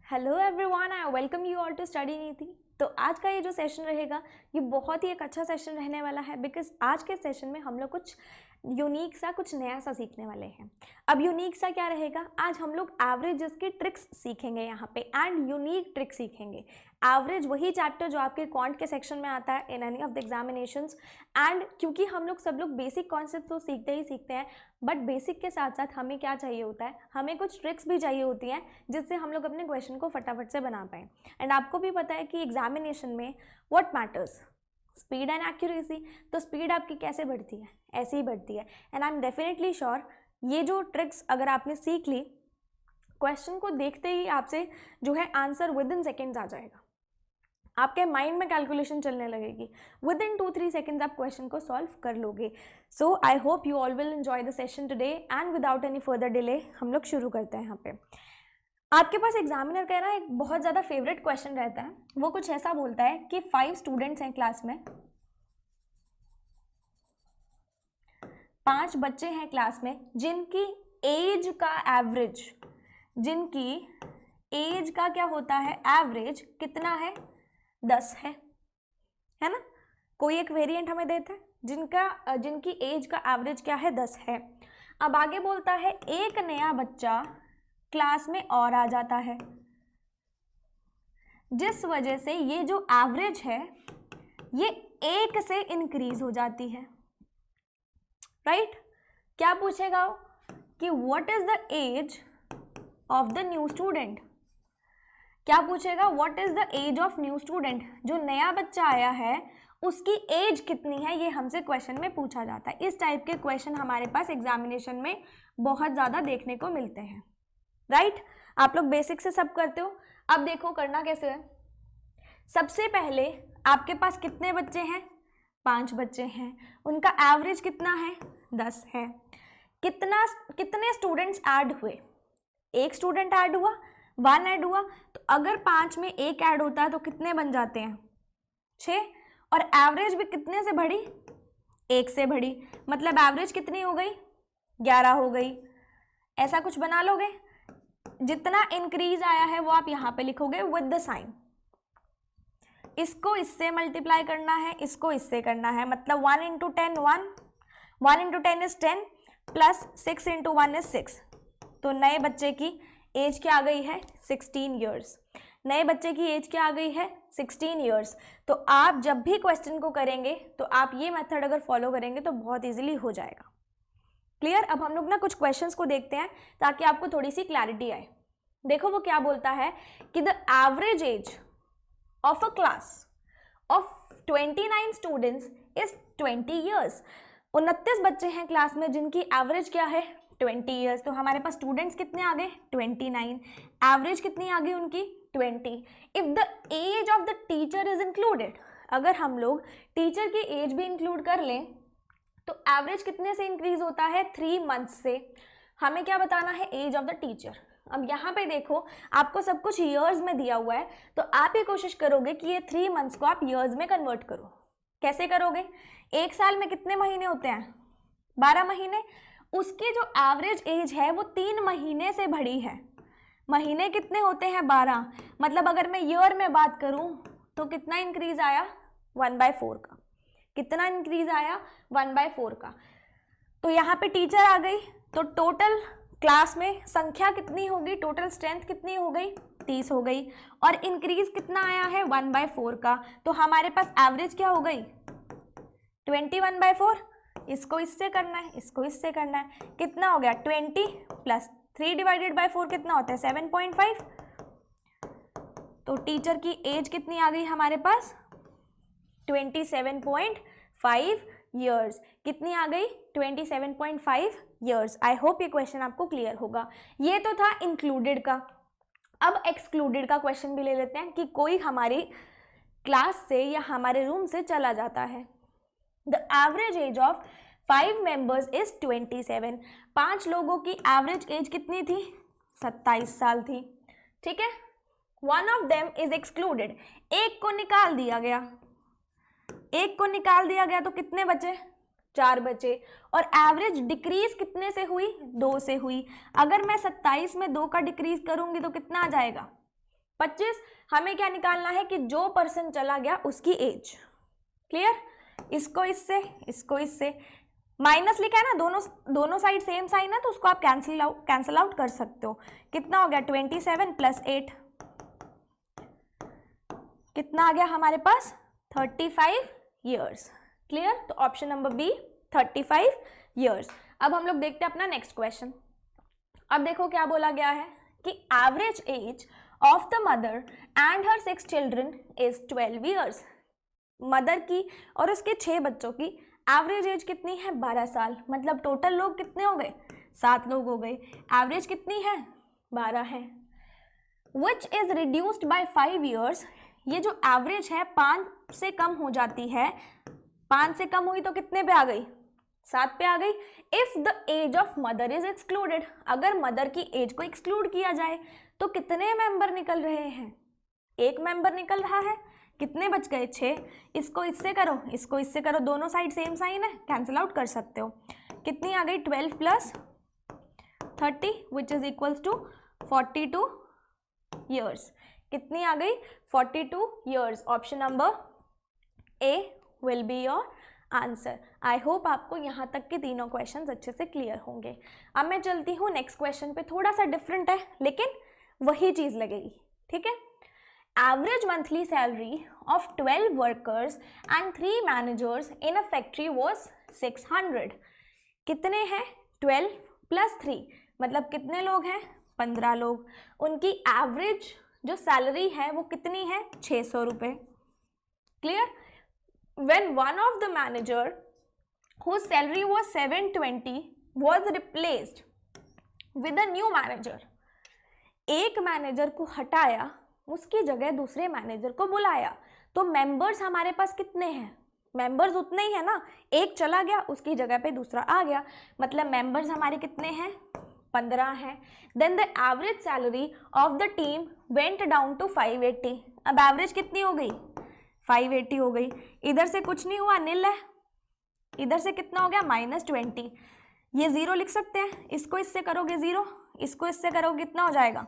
Hello everyone, I welcome you all to study Niti. तो आज का ये जो सेशन रहेगा ये बहुत ही एक अच्छा सेशन रहने वाला है बिकॉज आज के सेशन में हम लोग कुछ यूनिक सा कुछ नया सा सीखने वाले हैं। अब यूनिक सा क्या रहेगा, आज हम लोग एवरेजेस की ट्रिक्स सीखेंगे यहाँ पे एंड यूनिक ट्रिक सीखेंगे। एवरेज वही चैप्टर जो आपके क्वांट के सेक्शन में आता है in any of the examinations. And क्योंकि हम लोग सब लोग बेसिक कॉन्सेप्ट तो सीखते ही सीखते हैं, बट बेसिक के साथ साथ हमें क्या चाहिए होता है, हमें कुछ ट्रिक्स भी चाहिए होती हैं जिससे हम लोग अपने क्वेश्चन को फटाफट से बना पाएँ। एंड आपको भी पता है कि एग्जामिनेशन में what matters, speed and accuracy. तो स्पीड आपकी कैसे बढ़ती है, ऐसे ही बढ़ती है। And I am definitely sure ये जो ट्रिक्स अगर आपने सीख ली, क्वेश्चन को देखते ही आपसे जो है आंसर विद इन सेकेंड्स आ जाएगा। आपके माइंड में कैलकुलेशन चलने लगेगी, विद इन 2-3 सेकेंड्स आप क्वेश्चन को सॉल्व कर लोगे। So I hope you all will enjoy the session today and without any further delay हम लोग शुरू करते हैं। यहाँ पे आपके पास एग्जामिनर कह रहा है, एक बहुत ज़्यादा फेवरेट क्वेश्चन रहता है, वो कुछ ऐसा बोलता है कि 5 स्टूडेंट्स हैं क्लास में, 5 बच्चे हैं क्लास में जिनकी एज का एवरेज, जिनकी एज का क्या होता है एवरेज कितना है, 10 है ना। कोई एक वेरिएंट हमें देता है जिनकी एज का एवरेज क्या है, 10 है। अब आगे बोलता है एक नया बच्चा क्लास में और आ जाता है, जिस वजह से ये जो एवरेज है ये 1 से इंक्रीज हो जाती है। राइट? क्या पूछेगा वो कि what is the age of the new student. क्या पूछेगा, what is the age of new student. जो नया बच्चा आया है उसकी एज कितनी है, ये हमसे क्वेश्चन में पूछा जाता है। इस टाइप के क्वेश्चन हमारे पास एग्जामिनेशन में बहुत ज़्यादा देखने को मिलते हैं। राइट? आप लोग बेसिक से सब करते हो। अब देखो करना कैसे है। सबसे पहले आपके पास कितने बच्चे हैं, 5 बच्चे हैं, उनका एवरेज कितना है, 10 है। कितने स्टूडेंट्स ऐड हुए, एक स्टूडेंट ऐड हुआ, 1 ऐड हुआ। तो अगर 5 में 1 ऐड होता है तो कितने बन जाते हैं, 6। और एवरेज भी कितने से बढ़ी, 1 से बढ़ी, मतलब एवरेज कितनी हो गई, 11 हो गई। ऐसा कुछ बना लोगे। जितना इंक्रीज आया है वो आप यहाँ पे लिखोगे विद द साइन। इसको इससे मल्टीप्लाई करना है, इसको इससे करना है, मतलब 1 into 10 1 into 10 is 10 plus 6 into 1 is 6। तो नए बच्चे की एज क्या आ गई है, 16 ईयर्स। नए बच्चे की एज क्या आ गई है, 16 ईयर्स। तो आप जब भी क्वेश्चन को करेंगे तो आप ये मेथड अगर फॉलो करेंगे तो बहुत इजीली हो जाएगा। क्लियर? अब हम लोग ना कुछ क्वेश्चंस को देखते हैं ताकि आपको थोड़ी सी क्लैरिटी आए। देखो वो क्या बोलता है कि the average age of a class of 29 students is 20 years. 29 बच्चे हैं क्लास में जिनकी एवरेज क्या है, 20 ईयर्स। तो हमारे पास स्टूडेंट्स कितने आ गए, 29। एवरेज कितनी आ गई उनकी, 20। If the age of the teacher is included, अगर हम लोग टीचर की एज भी इंक्लूड कर लें तो एवरेज कितने से इंक्रीज होता है, 3 मंथ्स से। हमें क्या बताना है, एज ऑफ द टीचर। अब यहाँ पे देखो आपको सब कुछ ईयर्स में दिया हुआ है, तो आप ये कोशिश करोगे कि ये 3 मंथ्स को आप ईयर्स में कन्वर्ट करो। कैसे करोगे, एक साल में कितने महीने होते हैं, 12 महीने। उसकी जो एवरेज एज है वो 3 महीने से बढ़ी है। महीने कितने होते हैं, 12। मतलब अगर मैं ईयर में बात करूं तो कितना इंक्रीज आया, 1/4 का। कितना इंक्रीज आया, 1/4 का। तो यहाँ पे टीचर आ गई तो टोटल क्लास में संख्या कितनी होगी, टोटल स्ट्रेंथ कितनी हो गई, 30 हो गई। और इंक्रीज कितना आया है, 1/4 का। तो हमारे पास एवरेज क्या हो गई, 21/4। इसको इससे करना है, इसको इससे करना है, कितना हो गया, 20 प्लस 3 डिवाइडेड बाय 4 कितना होता है, 7.5। तो टीचर की एज कितनी आ गई हमारे पास, 27.5 ईयर्स। कितनी आ गई, 27.5 ईयर्स। आई होप ये क्वेश्चन आपको क्लियर होगा। ये तो था इंक्लूडेड का। अब एक्सक्लूडेड का क्वेश्चन भी ले लेते हैं कि कोई हमारी क्लास से या हमारे रूम से चला जाता है। The average age of 5 members is 27। 5 लोगों की एवरेज एज कितनी थी, 27 साल थी। ठीक है, one of them is excluded, एक को निकाल दिया गया। एक को निकाल दिया गया तो कितने बचे, 4 बचे। और एवरेज डिक्रीज कितने से हुई, 2 से हुई। अगर मैं 27 में 2 का डिक्रीज करूंगी तो कितना आ जाएगा, 25 हमें क्या निकालना है कि जो पर्सन चला गया उसकी एज। क्लियर? इसको इससे माइनस लिखा है ना, दोनों साइड सेम साइन है तो उसको आप कैंसिल आउट कर सकते हो। कितना हो गया 27 प्लस 8, कितना आ गया हमारे पास 35 ईयर्स। क्लियर? तो ऑप्शन नंबर बी 35 ईयर्स। अब हम लोग देखते हैं अपना नेक्स्ट क्वेश्चन। अब देखो क्या बोला गया है कि average age of the mother and her 6 children is 12 years. Mother की और उसके 6 बच्चों की एवरेज एज कितनी है 12 साल। मतलब टोटल लोग कितने हो गए 7 लोग हो गए। एवरेज कितनी है 12 है। Which is reduced by 5 years. ये जो एवरेज है 5 से कम हो जाती है। 5 से कम हुई तो कितने पे आ गई 7 पे आ गई। If the age of mother is excluded, अगर मदर की एज को एक्सक्लूड किया जाए तो कितने मेंबर निकल रहे हैं 1 मेंबर निकल रहा है। कितने बच गए 6। इसको इससे करो, इसको इससे करो, दोनों साइड सेम साइन है, कैंसिल आउट कर सकते हो। कितनी आ गई 12 plus 30 which is equals to 42 years. कितनी आ गई 42 years. Option number A will be your answer. I hope आपको यहाँ तक के तीनों क्वेश्चंस अच्छे से क्लियर होंगे। अब मैं चलती हूँ नेक्स्ट क्वेश्चन पे, थोड़ा सा डिफरेंट है लेकिन वही चीज़ लगेगी। ठीक है। Average monthly salary of 12 workers and 3 managers in a factory was 600। कितने हैं 12 प्लस 3 मतलब कितने लोग हैं 15 लोग। उनकी एवरेज जो सैलरी है वो कितनी है 600 रुपये। Clear? When one of the manager whose salary was 720 was replaced with a new manager, एक मैनेजर को हटाया उसकी जगह दूसरे मैनेजर को बुलाया, तो मेंबर्स हमारे पास कितने हैं मेंबर्स उतने ही है ना। एक चला गया उसकी जगह पे दूसरा आ गया, मतलब मेंबर्स हमारे कितने हैं 15 हैं। Then the average salary of the team went down to 580। अब एवरेज कितनी हो गई 580 हो गई। इधर से कुछ नहीं हुआ नील है, इधर से कितना हो गया -20। ये 0 लिख सकते हैं, इसको इससे करोगे 0, इसको इससे करोगे कितना हो जाएगा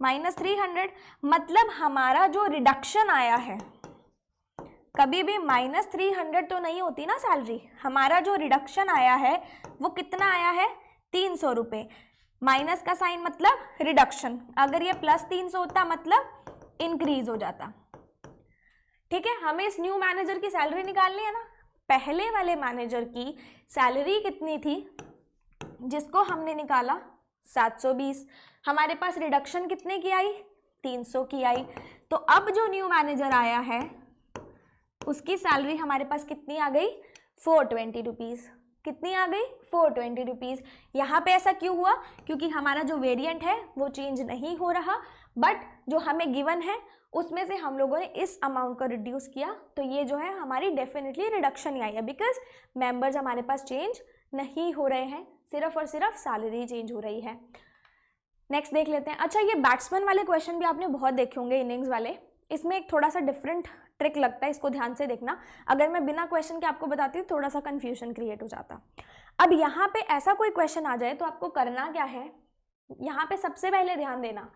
-300। मतलब हमारा जो रिडक्शन आया है, कभी भी -300 तो नहीं होती ना सैलरी, हमारा जो रिडक्शन आया है वो कितना आया है 300 रुपये। माइनस का साइन मतलब रिडक्शन, अगर ये +300 होता मतलब इंक्रीज हो जाता। ठीक है। हमें इस न्यू मैनेजर की सैलरी निकालनी है ना। पहले वाले मैनेजर की सैलरी कितनी थी जिसको हमने निकाला 720। हमारे पास रिडक्शन कितने की आई 300 की आई। तो अब जो न्यू मैनेजर आया है उसकी सैलरी हमारे पास कितनी आ गई 420 रुपीज़। कितनी आ गई 420 रुपीज़। यहाँ पे ऐसा क्यों हुआ क्योंकि हमारा जो वेरिएंट है वो चेंज नहीं हो रहा, बट जो हमें गिवन है उसमें से हम लोगों ने इस अमाउंट को रिड्यूस किया, तो ये जो है हमारी डेफिनेटली रिडक्शन ही आई है, बिकॉज मेंबर्स हमारे पास चेंज नहीं हो रहे हैं, सिर्फ और सिर्फ सैलरी चेंज हो रही है। नेक्स्ट देख लेते हैं। अच्छा, ये बैट्समैन वाले क्वेश्चन भी आपने बहुत देखे होंगे इनिंग्स वाले, इसमें एक थोड़ा सा डिफरेंट ट्रिक लगता है, इसको ध्यान से देखना। अगर मैं बिना क्वेश्चन के आपको बताती हूँ थोड़ा सा कन्फ्यूजन क्रिएट हो जाता। अब यहाँ पे ऐसा कोई क्वेश्चन आ जाए तो आपको करना क्या है, यहाँ पे सबसे पहले ध्यान देना,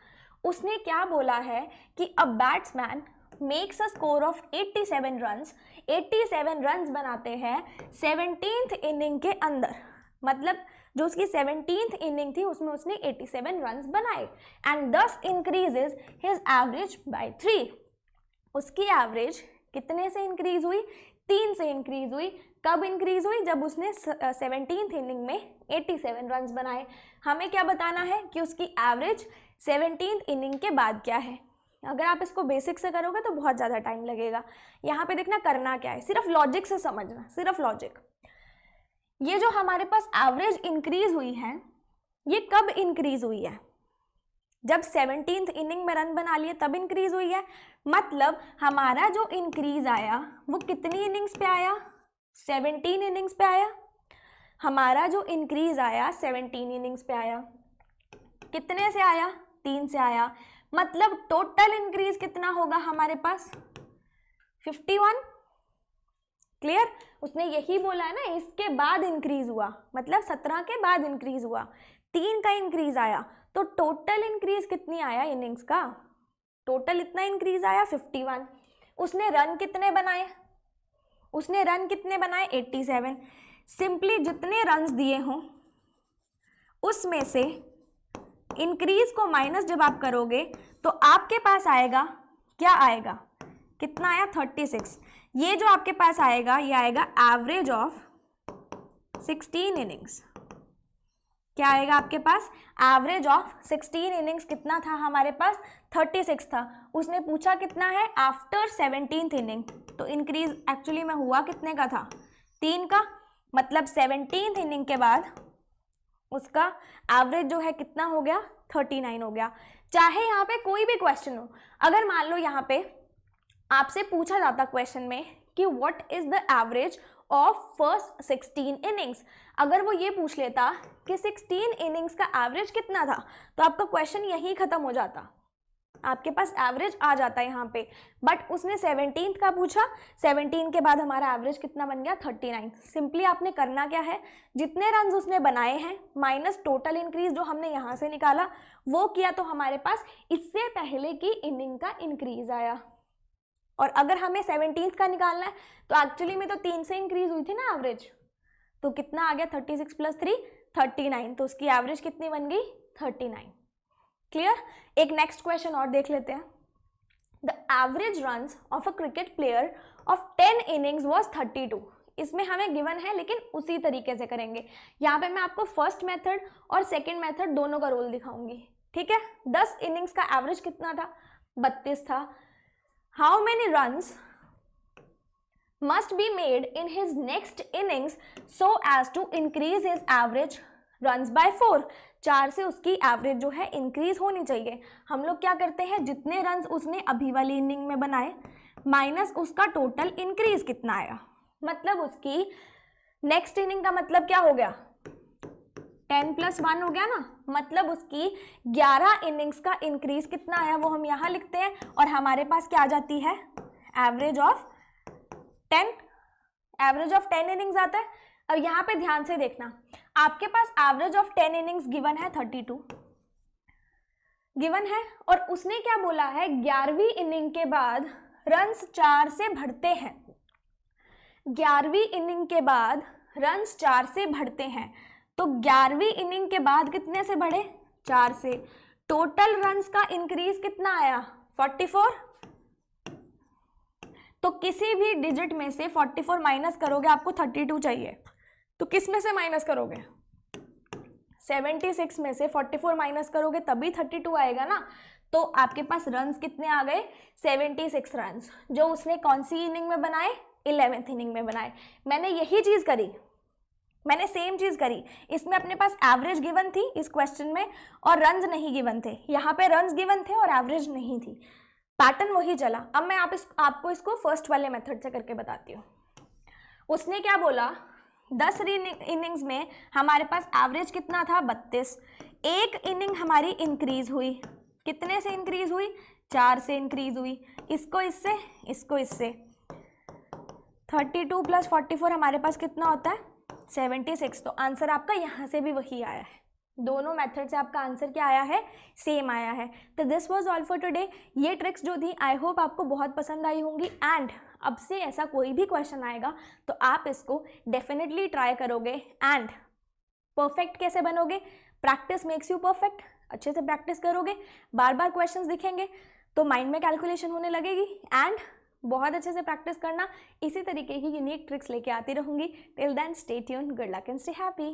उसने क्या बोला है कि a batsman makes a score of 87 runs. 87 runs बनाते हैं 17th इनिंग के अंदर, मतलब जो उसकी 17th इनिंग थी उसमें उसने 87 रन्स बनाए, एंड दस इंक्रीजेज हिज एवरेज बाय 3। उसकी एवरेज कितने से इंक्रीज हुई 3 से इंक्रीज हुई। कब इंक्रीज हुई जब उसने 17th इनिंग में 87 रन्स बनाए। हमें क्या बताना है कि उसकी एवरेज 17th इनिंग के बाद क्या है। अगर आप इसको बेसिक से करोगे तो बहुत ज़्यादा टाइम लगेगा। यहाँ पे देखना करना क्या है, सिर्फ लॉजिक से समझना, सिर्फ लॉजिक। ये जो हमारे पास एवरेज इंक्रीज हुई है ये कब इंक्रीज हुई है, जब 17th इनिंग में रन बना लिए तब इंक्रीज हुई है। मतलब हमारा जो इंक्रीज आया वो कितनी इनिंग्स पे आया 17 इनिंग्स पे आया। हमारा जो इंक्रीज आया 17 इनिंग्स पे आया। कितने से आया 3 से आया। मतलब टोटल इंक्रीज कितना होगा हमारे पास 51। क्लियर? उसने यही बोला है ना, इसके बाद इंक्रीज हुआ, मतलब 17 के बाद इंक्रीज हुआ, 3 का इंक्रीज आया, तो टोटल इंक्रीज कितनी आया इनिंग्स का, टोटल इतना इंक्रीज आया 51। उसने रन कितने बनाए? उसने रन कितने बनाए? 87। सिंपली जितने रन्स दिए हों उसमें से इंक्रीज को माइनस जब आप करोगे तो आपके पास आएगा, क्या आएगा, कितना आया? 36। ये जो आपके पास आएगा ये आएगा एवरेज ऑफ 16 इनिंग्स। क्या आएगा आपके पास? एवरेज ऑफ 16 इनिंग्स कितना था हमारे पास? 36 था। उसने पूछा कितना है आफ्टर 17th इनिंग, तो इंक्रीज एक्चुअली में हुआ कितने का था? 3 का। मतलब 17th इनिंग के बाद उसका एवरेज जो है कितना हो गया? 39 हो गया। चाहे यहाँ पे कोई भी क्वेश्चन हो, अगर मान लो यहाँ पे आपसे पूछा जाता क्वेश्चन में कि what is the average of first 16 innings, अगर वो ये पूछ लेता कि 16 इनिंग्स का एवरेज कितना था, तो आपका क्वेश्चन यहीं खत्म हो जाता, आपके पास एवरेज आ जाता है यहाँ पे। बट उसने 17th का पूछा, 17 के बाद हमारा एवरेज कितना बन गया? 39। सिंपली आपने करना क्या है, जितने रन उसने बनाए हैं माइनस टोटल इंक्रीज जो हमने यहाँ से निकाला वो किया, तो हमारे पास इससे पहले की इनिंग का इंक्रीज आया। और अगर हमें 17th का निकालना है तो एक्चुअली में तो 3 से इंक्रीज हुई थी ना एवरेज, तो कितना आ गया? 36 + 3 39, तो उसकी एवरेज कितनी बन गई? 39। क्लियर? एक नेक्स्ट क्वेश्चन और देख लेते हैं। The average runs of a cricket player of 10 innings was 32। इसमें हमें गिवन है लेकिन उसी तरीके से करेंगे। यहाँ पे मैं आपको फर्स्ट मेथड और सेकेंड मेथड दोनों का रोल दिखाऊंगी, ठीक है। 10 इनिंग्स का एवरेज कितना था? 32 था। How many runs must be made in his next innings so as to increase his average runs by 4? 4 से उसकी एवरेज जो है इंक्रीज होनी चाहिए। हम लोग क्या करते हैं, जितने रन्स उसने अभी वाली इनिंग में बनाए माइनस उसका टोटल इंक्रीज कितना आया, मतलब उसकी नेक्स्ट इनिंग का मतलब क्या हो गया? 10 + 1 हो गया ना, मतलब उसकी 11 इनिंग्स का इंक्रीज कितना आया वो हम यहाँ लिखते हैं, और हमारे पास क्या आ जाती है? Average of 10। Average of 10 innings आता है। अब यहाँ पे ध्यान से देखना, आपके पास एवरेज ऑफ 10 इनिंग्स गिवन है 32 गिवन है, और उसने क्या बोला है? 11वीं इनिंग के बाद रन्स 4 से बढ़ते हैं। 11वीं इनिंग के बाद रन्स 4 से बढ़ते हैं, तो 11वीं इनिंग के बाद कितने से बढ़े? 4 से। टोटल रन्स का इंक्रीज कितना आया? 44। तो किसी भी डिजिट में से 44 माइनस करोगे आपको 32 चाहिए, तो किस में से माइनस करोगे? 76 में से 44 माइनस करोगे तभी 32 आएगा ना। तो आपके पास रन्स कितने आ गए? 76 रन्स, जो उसने कौन सी इनिंग में बनाए? 11th इनिंग में बनाए। मैंने यही चीज करी, मैंने सेम चीज करी। इसमें अपने पास एवरेज गिवन थी इस क्वेश्चन में, और रन्स नहीं गिवन थे। यहाँ पे रन्स गिवन थे और एवरेज नहीं थी, पैटर्न वही चला। अब मैं आपको इसको फर्स्ट वाले मेथड से करके बताती हूँ। उसने क्या बोला? 10 इनिंग्स में हमारे पास एवरेज कितना था? 32। एक इनिंग हमारी इंक्रीज हुई, कितने से इंक्रीज हुई? 4 से इंक्रीज हुई। इसको इससे, इसको इससे, 32 + 44 हमारे पास कितना होता है? 76। तो आंसर आपका यहाँ से भी वही आया है। दोनों मेथड से आपका आंसर क्या आया है? सेम आया है। तो this was all for today. ये ट्रिक्स जो थी आई होप आपको बहुत पसंद आई होंगी, एंड अब से ऐसा कोई भी क्वेश्चन आएगा तो आप इसको डेफिनेटली ट्राई करोगे। एंड परफेक्ट कैसे बनोगे? Practice makes you perfect. अच्छे से प्रैक्टिस करोगे, बार बार क्वेश्चंस दिखेंगे तो माइंड में कैलकुलेशन होने लगेगी। एंड बहुत अच्छे से प्रैक्टिस करना, इसी तरीके की यूनिक ट्रिक्स लेके आती रहूंगी। Till then stay tuned, good luck and stay happy.